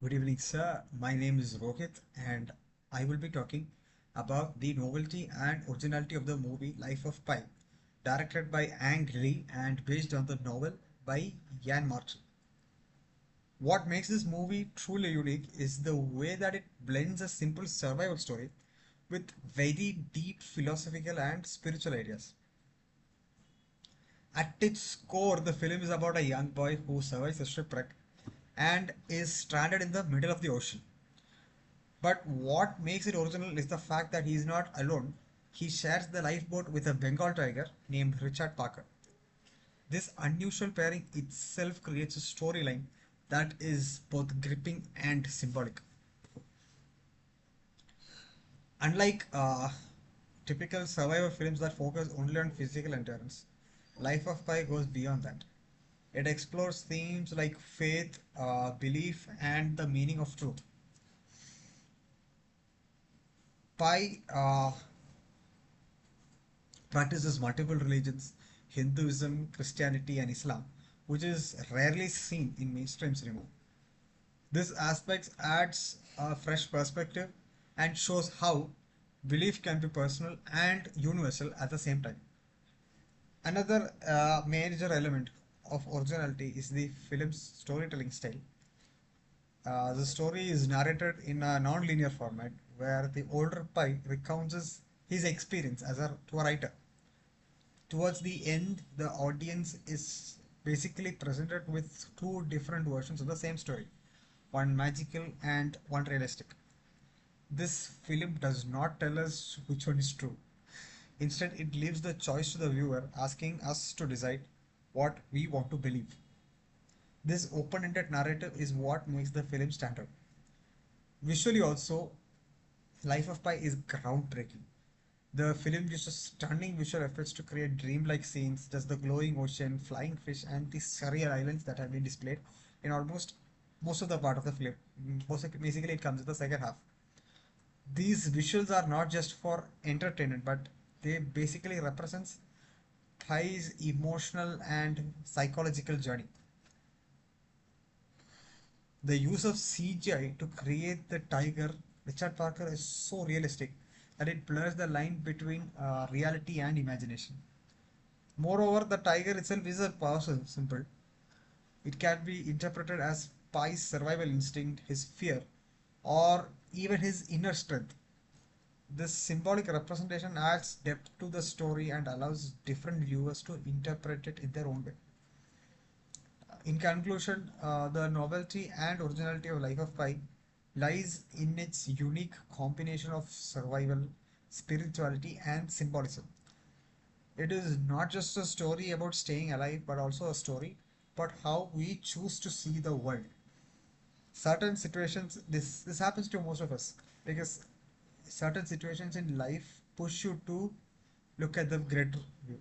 Good evening, sir. My name is Rohit, and I will be talking about the novelty and originality of the movie Life of Pi, directed by Ang Lee and based on the novel by Ian Marshall. What makes this movie truly unique is the way that it blends a simple survival story with very deep philosophical and spiritual ideas. At its core, the film is about a young boy who survives a shipwreck and is stranded in the middle of the ocean. But what makes it original is the fact that he is not alone. He shares the lifeboat with a Bengal tiger named Richard Parker. This unusual pairing itself creates a storyline that is both gripping and symbolic. Unlike typical survivor films that focus only on physical endurance, Life of Pi goes beyond that. It explores themes like faith, belief, and the meaning of truth. Pi practices multiple religions, Hinduism, Christianity, and Islam, which is rarely seen in mainstream cinema. This aspect adds a fresh perspective and shows how belief can be personal and universal at the same time. Another major element of originality is the film's storytelling style. The story is narrated in a non-linear format where the older Pi recounts his experience to a writer. Towards the end, the audience is basically presented with two different versions of the same story, one magical and one realistic. This film does not tell us which one is true. Instead, it leaves the choice to the viewer, asking us to decide what we want to believe. This open ended narrative is what makes the film stand out. Visually, also, Life of Pi is groundbreaking. The film uses stunning visual effects to create dreamlike scenes, just the glowing ocean, flying fish, and the surreal islands that have been displayed in almost most of the part of the film. Basically, it comes in the second half. These visuals are not just for entertainment, but they basically represents Thai's emotional and psychological journey. The use of CGI to create the tiger, Richard Parker, is so realistic that it blurs the line between reality and imagination. Moreover, the tiger itself is a powerful symbol. It can be interpreted as Pai's survival instinct, his fear, or even his inner strength. This symbolic representation adds depth to the story and allows different viewers to interpret it in their own way. In conclusion, the novelty and originality of Life of Pi lies in its unique combination of survival, spirituality, and symbolism. It is not just a story about staying alive, but also a story about how we choose to see the world. Certain situations, this happens to most of us because certain situations in life push you to look at the greater view.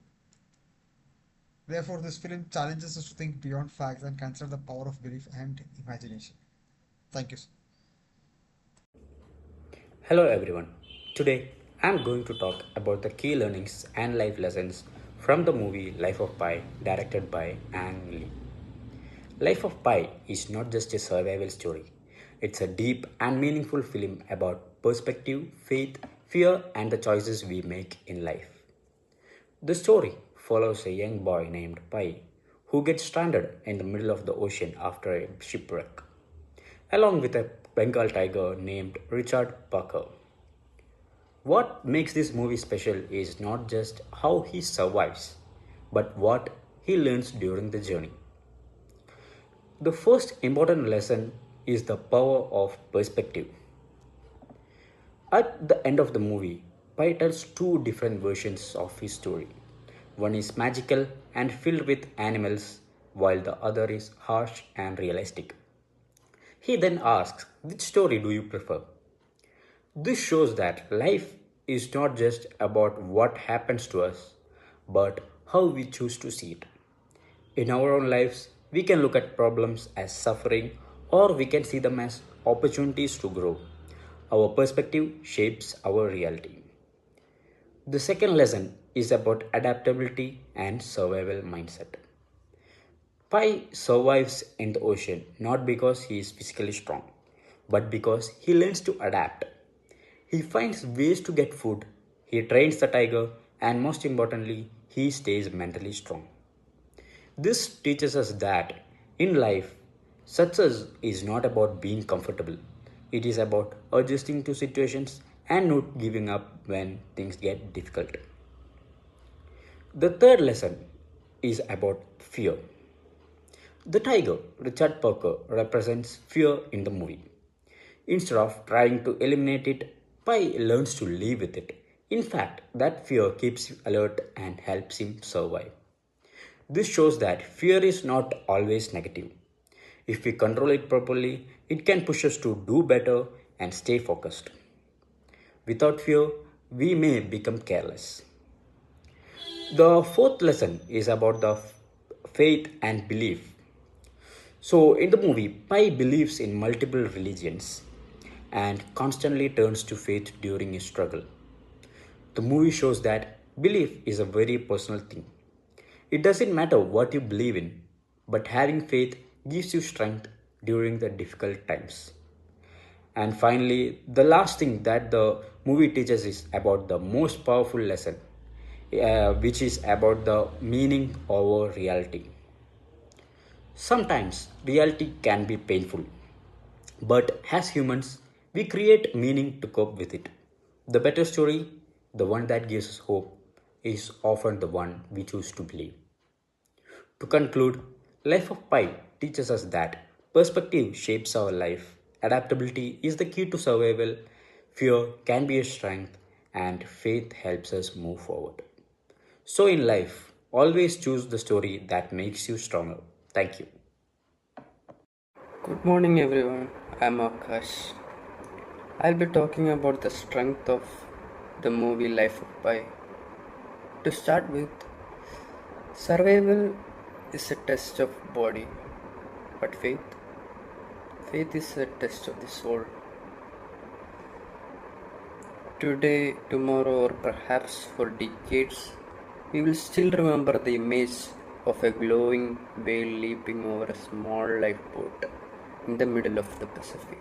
Therefore, this film challenges us to think beyond facts and consider the power of belief and imagination. Thank you. Hello everyone. Today I'm going to talk about the key learnings and life lessons from the movie Life of Pi directed by Ang Lee. Life of Pi is not just a survival story. It's a deep and meaningful film about perspective, faith, fear and the choices we make in life. The story follows a young boy named Pi who gets stranded in the middle of the ocean after a shipwreck, along with a Bengal tiger named Richard Parker. What makes this movie special is not just how he survives, but what he learns during the journey. The first important lesson is the power of perspective. At the end of the movie, Pai tells two different versions of his story. One is magical and filled with animals, while the other is harsh and realistic. He then asks, which story do you prefer? This shows that life is not just about what happens to us, but how we choose to see it. In our own lives, we can look at problems as suffering or we can see them as opportunities to grow. Our perspective shapes our reality. The second lesson is about adaptability and survival mindset. Pi survives in the ocean not because he is physically strong. but because he learns to adapt. He finds ways to get food, he trains the tiger, and most importantly, he stays mentally strong. This teaches us that in life, success is not about being comfortable. It is about adjusting to situations and not giving up when things get difficult. The third lesson is about fear. The tiger, Richard Parker, represents fear in the movie. Instead of trying to eliminate it, Pi learns to live with it. In fact, that fear keeps him alert and helps him survive. This shows that fear is not always negative. If we control it properly, it can push us to do better and stay focused. Without fear, we may become careless. The fourth lesson is about the faith and belief. So, in the movie, Pi believes in multiple religions and constantly turns to faith during his struggle. The movie shows that belief is a very personal thing. It doesn't matter what you believe in, but having faith gives you strength during the difficult times. And finally, the last thing that the movie teaches is about the most powerful lesson, which is about the meaning over reality. Sometimes reality can be painful, but as humans, we create meaning to cope with it. The better story, the one that gives us hope, is often the one we choose to believe. To conclude, Life of Pi teaches us that perspective shapes our life, adaptability is the key to survival, fear can be a strength, and faith helps us move forward. So, in life, always choose the story that makes you stronger. Thank you. Good morning, everyone. I'm Akash. I'll be talking about the strength of the movie Life of Pi. To start with, survival is a test of body, but faith is a test of the soul. Today, tomorrow, or perhaps for decades, we will still remember the image of a glowing whale leaping over a small lifeboat in the middle of the Pacific.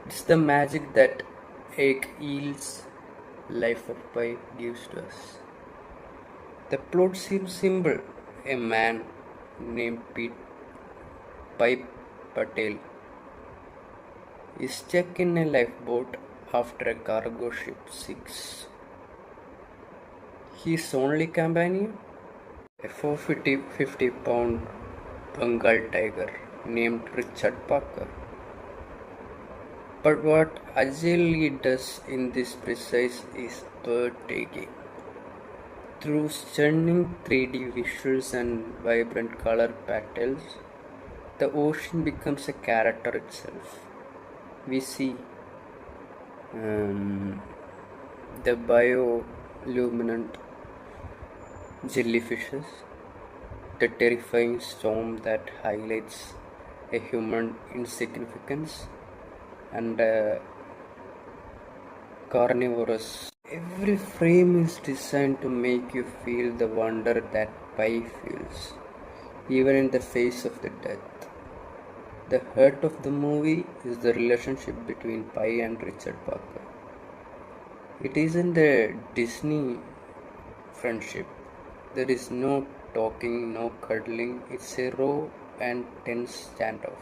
It's the magic that Egg Eel's Life of Pi gives to us. The plot seems simple. A man named Pai Patel is stuck in a lifeboat after a cargo ship sinks. His only companion? A 450 pound Bengal tiger named Richard Parker. But what Agilely does in this precise is breathtaking. Through stunning 3D visuals and vibrant color palettes, the ocean becomes a character itself. We see the bioluminescent jellyfishes, the terrifying storm that highlights a human insignificance, and carnivorous. Every frame is designed to make you feel the wonder that Pi feels, even in the face of the death. The heart of the movie is the relationship between Pi and Richard Parker. It isn't a Disney friendship. There is no talking, no cuddling. It's a raw and tense standoff.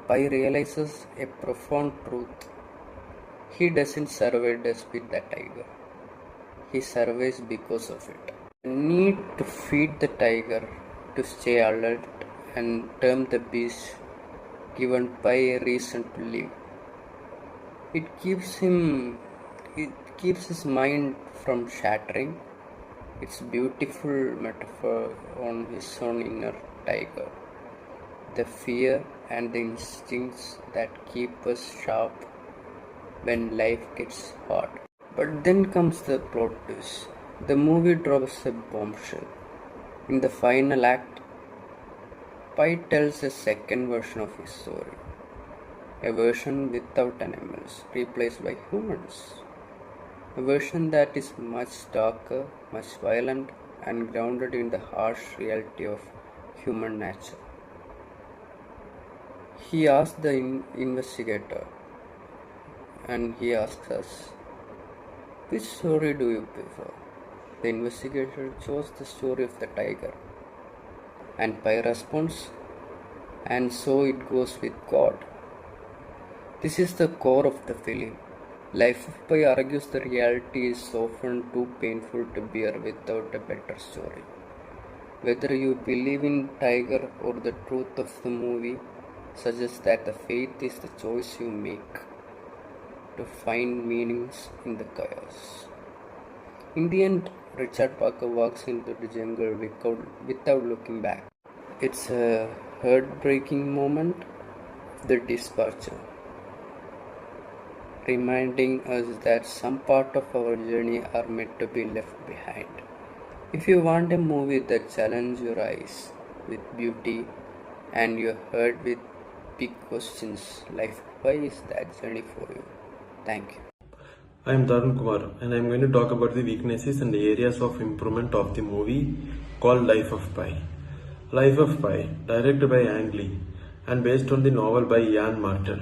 Pi realizes a profound truth. He doesn't survive despite the tiger. He survives because of it. The need to feed the tiger, to stay alert and tame the beast, given Pi a reason to live. It keeps his mind from shattering. It's beautiful metaphor on his own inner tiger. The fear and the instincts that keep us sharp when life gets hard. But then comes the plot twist. The movie drops a bombshell. In the final act, Pi tells a second version of his story. A version without animals, replaced by humans. A version that is much darker, much violent, and grounded in the harsh reality of human nature. He asked the investigator, and he asks us, which story do you prefer? The investigator chose the story of the tiger, and Pi responds, and so it goes with God. This is the core of the film. Life of Pi argues the reality is often too painful to bear without a better story. Whether you believe in Tiger or the truth of the movie suggests that the faith is the choice you make to find meanings in the chaos. In the end, Richard Parker walks into the jungle without looking back. It's a heartbreaking moment, the dispatcher, reminding us that some part of our journey are meant to be left behind. If you want a movie that challenges your eyes with beauty and your heart with big questions, Life of Pi is that journey for you. Thank you. I am Tarun Kumar and I am going to talk about the weaknesses and the areas of improvement of the movie called Life of Pi. Life of Pi, directed by Ang Lee and based on the novel by Ian Martel,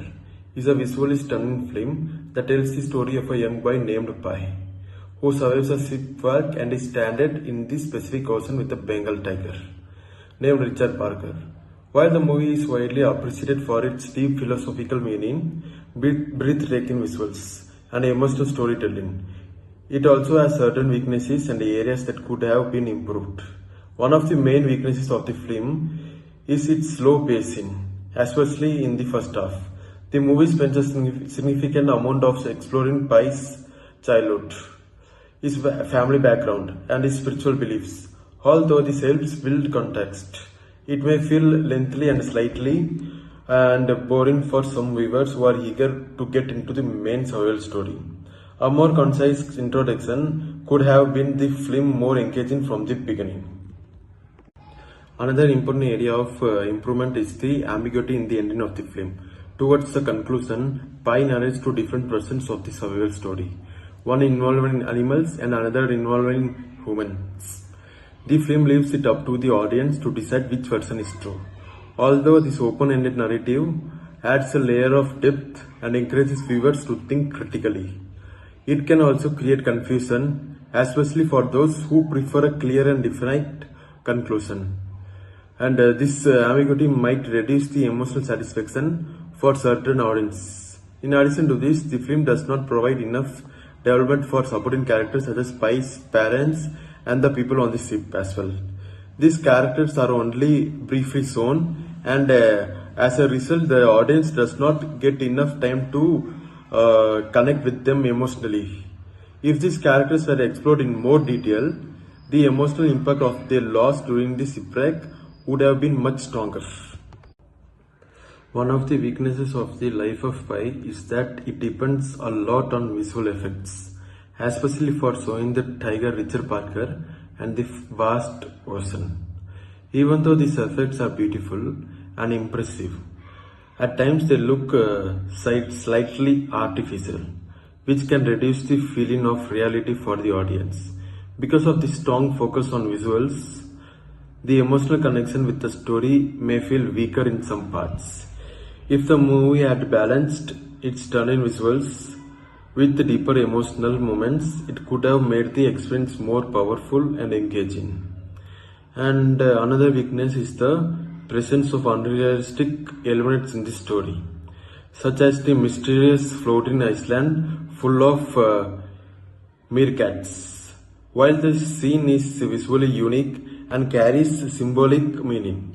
is a visually stunning film that tells the story of a young boy named Pi, who survives a shipwreck and is stranded in the Pacific Ocean with a Bengal tiger named Richard Parker. While the movie is widely appreciated for its deep philosophical meaning, breathtaking visuals, and emotional storytelling, it also has certain weaknesses and areas that could have been improved. One of the main weaknesses of the film is its slow pacing, especially in the first half. The movie spends a significant amount of exploring Pi's childhood, his family background, and his spiritual beliefs. Although this helps build context, it may feel lengthy and slightly boring for some viewers who are eager to get into the main survival story. A more concise introduction could have been the film more engaging from the beginning. Another important area of improvement is the ambiguity in the ending of the film. Towards the conclusion, Pi narrates two different versions of the survival story, one involving animals and another involving humans. The film leaves it up to the audience to decide which version is true. Although this open-ended narrative adds a layer of depth and encourages viewers to think critically, it can also create confusion, especially for those who prefer a clear and definite conclusion. And this ambiguity might reduce the emotional satisfaction for certain audiences. In addition to this, the film does not provide enough development for supporting characters such as Pi's parents and the people on the ship as well. These characters are only briefly shown, and as a result, the audience does not get enough time to connect with them emotionally. If these characters were explored in more detail, the emotional impact of their loss during the shipwreck would have been much stronger. One of the weaknesses of the Life of Pi is that it depends a lot on visual effects, especially for showing the tiger Richard Parker and the vast ocean. Even though these effects are beautiful and impressive, at times they look slightly artificial, which can reduce the feeling of reality for the audience. Because of the strong focus on visuals, the emotional connection with the story may feel weaker in some parts. If the movie had balanced its stunning visuals with the deeper emotional moments, it could have made the experience more powerful and engaging. And another weakness is the presence of unrealistic elements in the story, such as the mysterious floating island full of meerkats. While the scene is visually unique and carries symbolic meaning,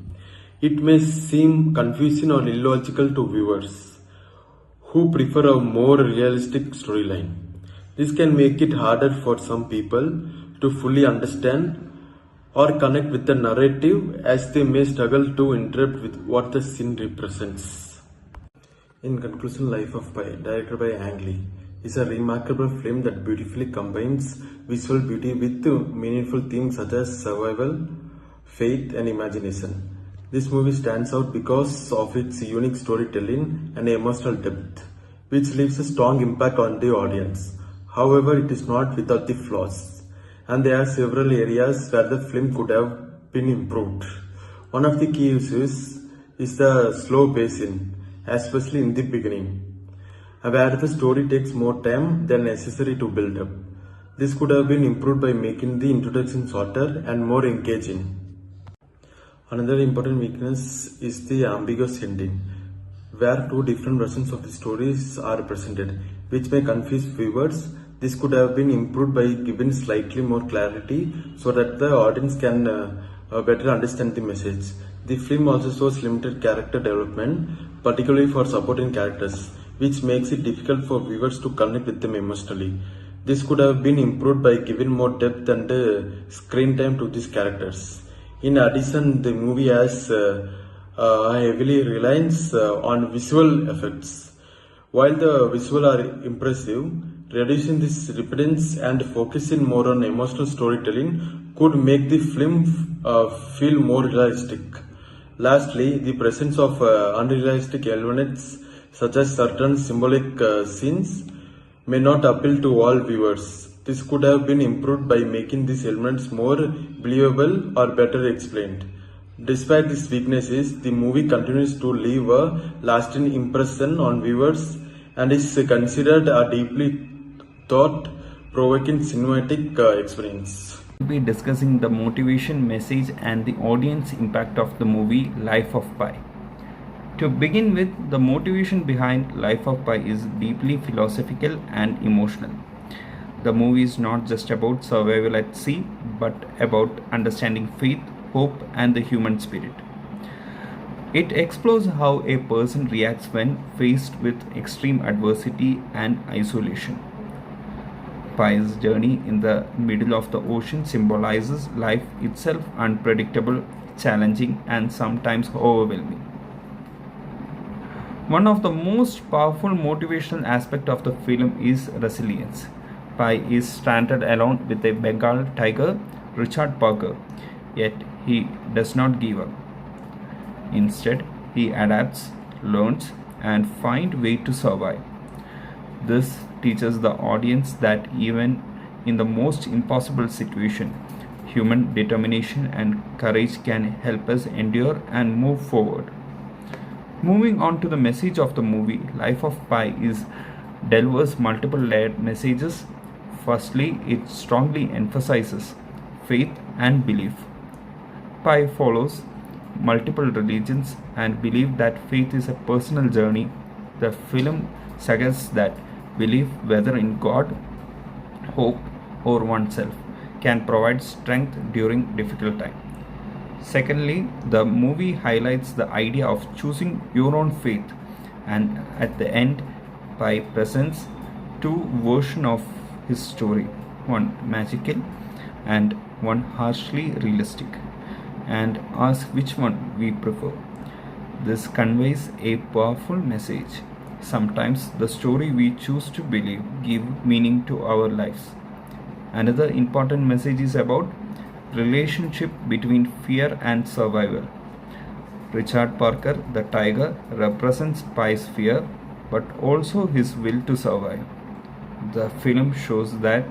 it may seem confusing or illogical to viewers who prefer a more realistic storyline. This can make it harder for some people to fully understand or connect with the narrative, as they may struggle to interpret with what the scene represents. In conclusion, Life of Pi, directed by Ang Lee, is a remarkable film that beautifully combines visual beauty with meaningful themes such as survival, faith, and imagination. This movie stands out because of its unique storytelling and emotional depth, which leaves a strong impact on the audience. However, it is not without the flaws, and there are several areas where the film could have been improved. One of the key issues is the slow pacing, especially in the beginning, where the story takes more time than necessary to build up. This could have been improved by making the introduction shorter and more engaging. Another important weakness is the ambiguous ending, where two different versions of the stories are presented, which may confuse viewers. This could have been improved by giving slightly more clarity so that the audience can better understand the message. The film also shows limited character development, particularly for supporting characters, which makes it difficult for viewers to connect with them emotionally. This could have been improved by giving more depth and screen time to these characters. In addition, the movie has heavily reliance on visual effects. While the visual are impressive, reducing this repentance and focusing more on emotional storytelling could make the film feel more realistic. Lastly, the presence of unrealistic elements such as certain symbolic scenes may not appeal to all viewers. This could have been improved by making these elements more believable or better explained. Despite these weaknesses, the movie continues to leave a lasting impression on viewers and is considered a deeply thought-provoking cinematic experience. We'll be discussing the motivation, message, and the audience impact of the movie Life of Pi. To begin with, the motivation behind Life of Pi is deeply philosophical and emotional. The movie is not just about survival at sea, but about understanding faith, hope, and the human spirit. It explores how a person reacts when faced with extreme adversity and isolation. Pi's journey in the middle of the ocean symbolizes life itself unpredictable, challenging, and sometimes overwhelming. One of the most powerful motivational aspects of the film is resilience. Pi is stranded alone with a Bengal tiger, Richard Parker, yet he does not give up. Instead, he adapts, learns, and finds a way to survive. This teaches the audience that even in the most impossible situation, human determination and courage can help us endure and move forward. Moving on to the message of the movie, Life of Pi is delivers multiple layered messages. Firstly, it strongly emphasizes faith and belief. Pi follows multiple religions and believes that faith is a personal journey. The film suggests that belief, whether in God, hope, or oneself, can provide strength during difficult times. Secondly, the movie highlights the idea of choosing your own faith, and at the end, Pi presents two versions of his story, one magical and one harshly realistic, and asks which one we prefer. This conveys a powerful message. Sometimes the story we choose to believe gives meaning to our lives. Another important message is about relationship between fear and survival. Richard Parker, the tiger, represents Pi's fear but also his will to survive. The film shows that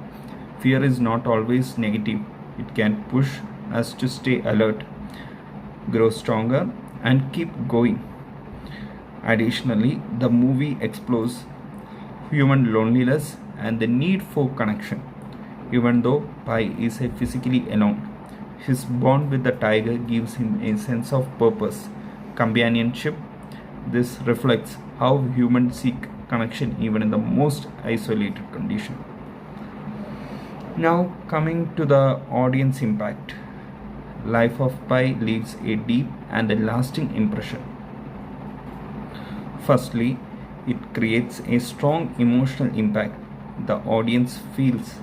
fear is not always negative. It can push us to stay alert, grow stronger, and keep going. Additionally, the movie explores human loneliness and the need for connection. Even though Pi is physically alone, his bond with the tiger gives him a sense of purpose, companionship. This reflects how humans seek connection even in the most isolated condition. Now, coming to the audience impact, Life of Pi leaves a deep and a lasting impression. Firstly, it creates a strong emotional impact. The audience feels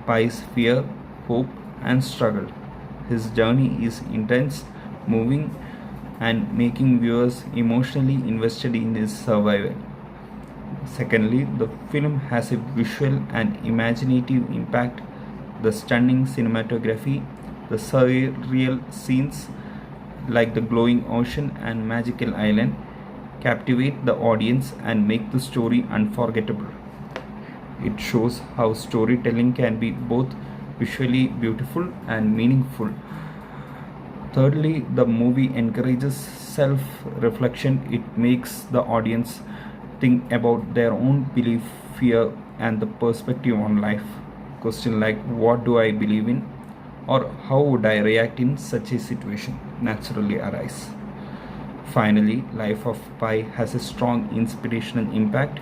Pi's fear, hope, and struggle. His journey is intense, moving, and making viewers emotionally invested in his survival. Secondly, the film has a visual and imaginative impact. The stunning cinematography, the surreal scenes like the glowing ocean and magical island captivate the audience and make the story unforgettable. It shows how storytelling can be both visually beautiful and meaningful. Thirdly, the movie encourages self reflection. It makes the audience think about their own belief, fear, and the perspective on life. Question like, what do I believe in? Or how would I react in such a situation naturally arise. Finally, Life of Pi has a strong inspirational impact.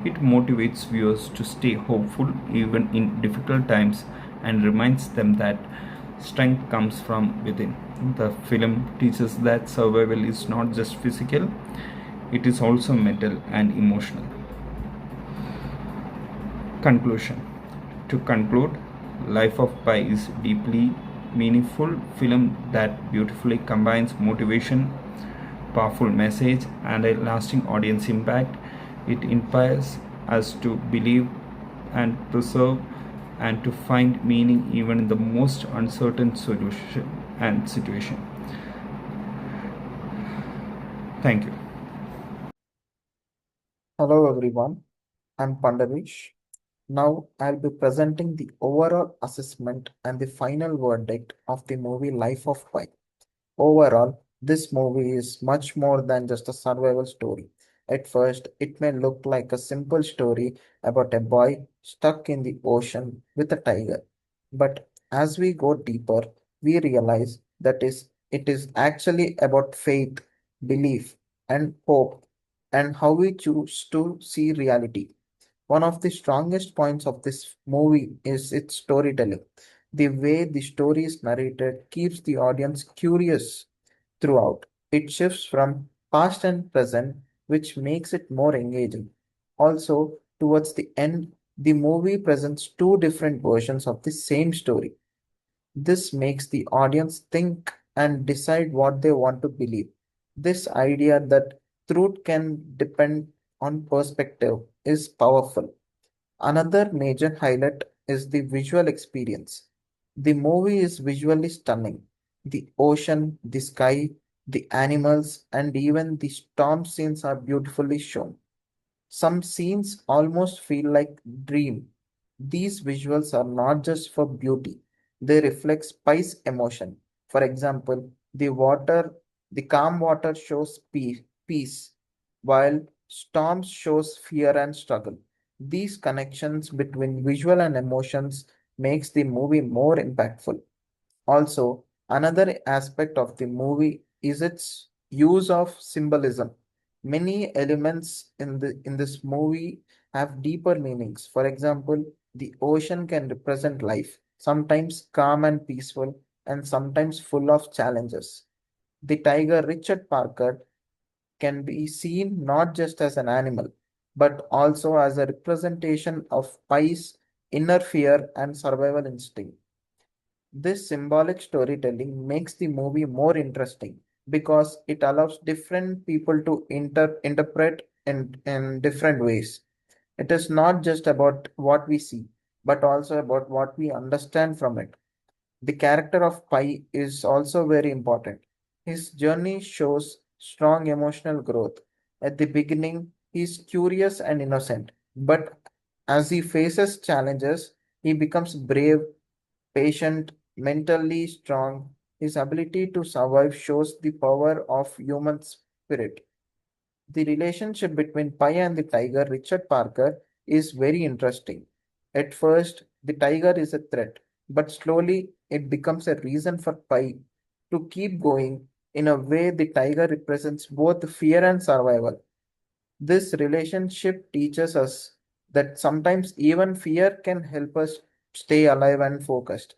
It motivates viewers to stay hopeful even in difficult times and reminds them that strength comes from within. The film teaches that survival is not just physical, it is also mental and emotional. Conclusion. To conclude, Life of Pi is deeply meaningful film that beautifully combines motivation, powerful message, and a lasting audience impact. It inspires us to believe and preserve and to find meaning even in the most uncertain solution and situation. Thank you. Hello everyone, I'm Pandarish. Now I'll be presenting the overall assessment and the final verdict of the movie Life of Pi. Overall, this movie is much more than just a survival story. At first, it may look like a simple story about a boy stuck in the ocean with a tiger. But as we go deeper, we realize that it is actually about faith, belief, and hope, and how we choose to see reality. One of the strongest points of this movie is its storytelling. The way the story is narrated keeps the audience curious throughout. It shifts from past and present, which makes it more engaging. Also, towards the end, the movie presents two different versions of the same story. This makes the audience think and decide what they want to believe. This idea that truth can depend on perspective is powerful. Another major highlight is the visual experience. The movie is visually stunning. The ocean, the sky, the animals, and even the storm scenes are beautifully shown. Some scenes almost feel like dream. These visuals are not just for beauty, they reflect spice emotion. For example, the calm water shows peace, while storms shows fear and struggle. These connections between visual and emotions makes the movie more impactful. Also, another aspect of the movie is its use of symbolism. Many elements in this movie have deeper meanings. For example, the ocean can represent life, sometimes calm and peaceful, and sometimes full of challenges. The tiger Richard Parker can be seen not just as an animal, but also as a representation of Pi's inner fear and survival instinct. This symbolic storytelling makes the movie more interesting because it allows different people to interpret in different ways. It is not just about what we see, but also about what we understand from it. The character of Pi is also very important. His journey shows strong emotional growth. At the beginning, he is curious and innocent, but as he faces challenges, he becomes brave, patient, mentally strong. His ability to survive shows the power of human spirit. The relationship between Pi and the tiger, Richard Parker, is very interesting. At first, the tiger is a threat, but slowly it becomes a reason for Pi to keep going. In a way, the tiger represents both fear and survival. This relationship teaches us that sometimes even fear can help us stay alive and focused.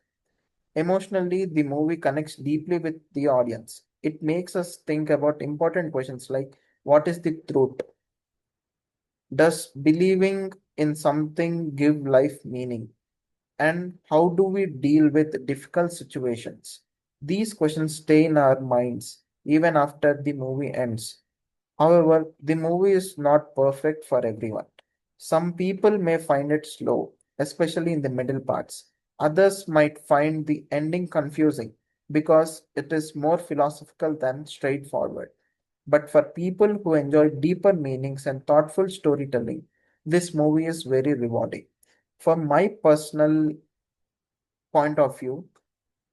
Emotionally, the movie connects deeply with the audience. It makes us think about important questions like what is the truth? Does believing in something give life meaning? And how do we deal with difficult situations? These questions stay in our minds even after the movie ends. However, the movie is not perfect for everyone. Some people may find it slow, especially in the middle parts. Others might find the ending confusing because it is more philosophical than straightforward. But for people who enjoy deeper meanings and thoughtful storytelling, this movie is very rewarding. From my personal point of view,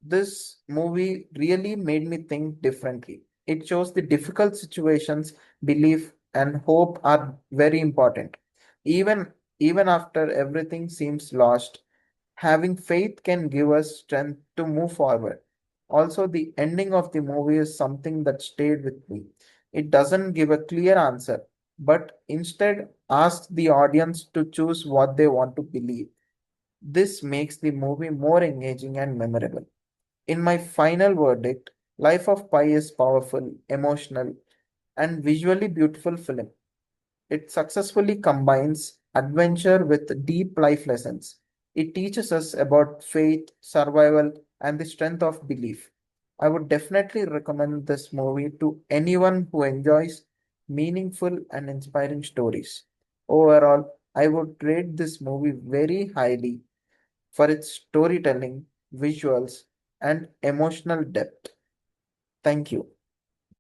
This movie really made me think differently. It shows the difficult situations, belief, and hope are very important. Even even after everything seems lost, having faith can give us strength to move forward. Also, the ending of the movie is something that stayed with me. It doesn't give a clear answer, but instead asks the audience to choose what they want to believe. This makes the movie more engaging and memorable. In my final verdict, Life of Pi is powerful, emotional, and visually beautiful film. It successfully combines adventure with deep life lessons. It teaches us about faith, survival, and the strength of belief. I would definitely recommend this movie to anyone who enjoys meaningful and inspiring stories. Overall, I would rate this movie very highly for its storytelling, visuals, and emotional depth. Thank you.